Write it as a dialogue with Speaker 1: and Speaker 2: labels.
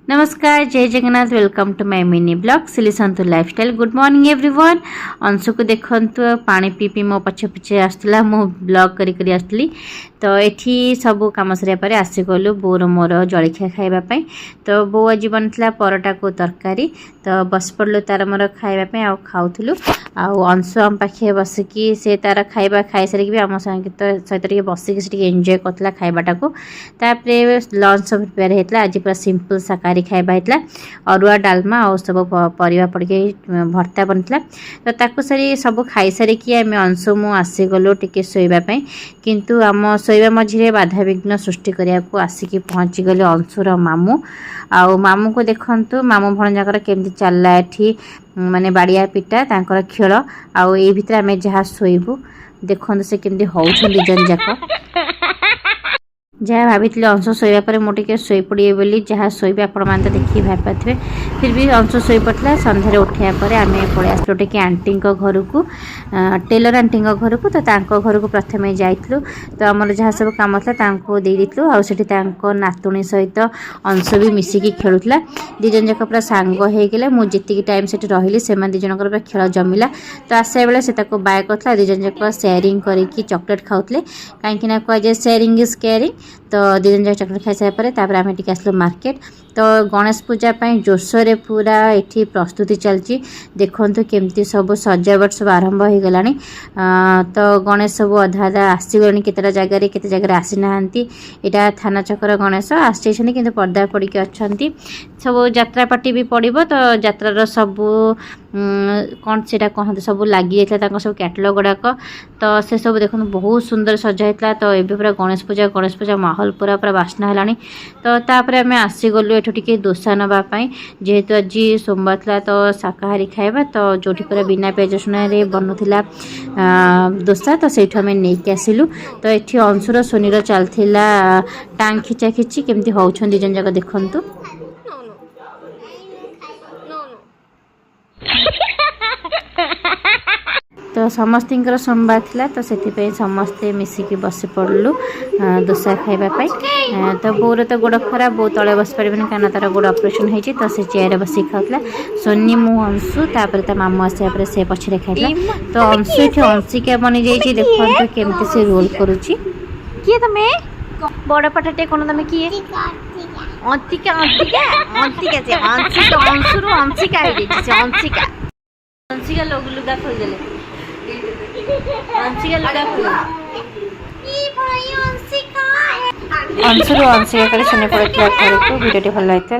Speaker 1: नमस्कार, जय Jagannath. Welcome to my mini blog सिली संतूर lifestyle. Good morning everyone. Anshu को देखंतु पानी पी पी मो पछे पछे आसला, मो ब्लॉग करी करी आसली। तो एठी सब काम सरिया पर आसी गलु बोर मोर जलखिया खाइबा पई। तो बो आज बनथला परोटा को तरकारी। तो बस पड़लु तार मोर खाइबा पई आ खाउथलु। आ अंशु हम पाखे बसिकी से तार खाइबा खाइ सरिक भी हम संगीत सहित टिके बसिकी से टिके एन्जॉय करथला खाइबाटा को। तापरे लंच सब प्रिपेयर हेतला। आज पूरा सिंपल शाकाहारी खाइबा हेतला। अरुआ डालमा और सब परिवा पड़के भर्ता बनथला। तो ताकू सारी सब खाइ सरिकी आमे अंशु मु आसी गलु टिके सोइबा पई। किंतु आम सोइबा मझिरे बाधा विघ्न सृष्टि करिया को आसिकी पहुंची गले अंशुर मामू। आउ मामू को देखंतु मामू भणजाकर केमती चलला एठी माने बाड़िया पिटा तांकर खेल। आउ ए भितर आमे जहा सोइबु देखंतु से केमती होउछन जन जाक। जहाँ भाभी अंश शोवा पर मुझे शोई पड़े बोली जहाँ शोबे आपण मैंने तो देखिए भाई पाथे। फिर भी अंश शोई पड़ा। सन्धार उठा पर आम पलि आसलु टे आंटी घर को, टेलर आंटी घर को। तो घर को प्रथम जाइलु। तो आमर जहाँ सब कम था देलु। आठ नातुणी सहित अंश भी मिसिकी खेलुला। दिजन जाक पूरा सांग होगला। मुझे टाइम से रही से दिजन पूरा खेल जमिला। तो आसा बेले से बाय करता दिजन जाक सेयरिंग करके चॉकलेट खाऊले। कहीं कहुए सेयरिंग इज केयरिंग। तो दिजन जाक चॉकलेट खाई सारे आम टी आसलु मार्केट। तो गणेश पूजा जोरसोर पूरा ये प्रस्तुति चलती। देखु केमती सब सजावट सब आरंभ हो गला। तो गणेश सब अधा अधा आसगले केतटा जगार केते जगह आसी ना। यहाँ थाना चक्र गणेश आसी कि पर्दा पड़ी अच्छा सब यात्रा पार्टी भी पड़ो। तो यात्रार सब कौन से कहते सब लगी जाता सब कैटलग गुड़ाक। तो से सब देखो बहुत सुंदर सजा। तो ये पूरा गणेश पूजा माहौल पूरा पूरा बास्ना है। तो तापर आम आसीगलु एठू टिके दोसा नापी। जेहेतु आज सोमवार था तो शाकाहारी खाइबा। तो जो पूरा बिना पियाज रसुण बनूला दोसा। तो से आम नहीं आसिलु। तो ये अंशुर सोनीर चलता टांग खिचा खिची केमती होउछन दिजन जाक देखंतु। तो समस्त सोमवार था। तो से समस्ते मिसिकी बस पड़लु दोसा खाइबापी। तो बोर तो गोड़ खराब, बो तले बस पारे कहीं तार गोड़ ऑपरेशन होती। तो से चेयर बस खाऊला। सोनी मु अंशु तापर ता मामू आसा से पछरे खाइला। तो अंशु ये अंशिका बनी जाइए। देखो केमती से रोल करुच्ची। किए तुम बड़ पटाटे कौन तुम किए? अंतिका अंतिका अंतिका से अंशिका अंशुर अंशिका अंशिका अंशिका लोग लुगा खोल देले। अंशुर अंशिका सुनी पड़ा। वीडियो भल लगे।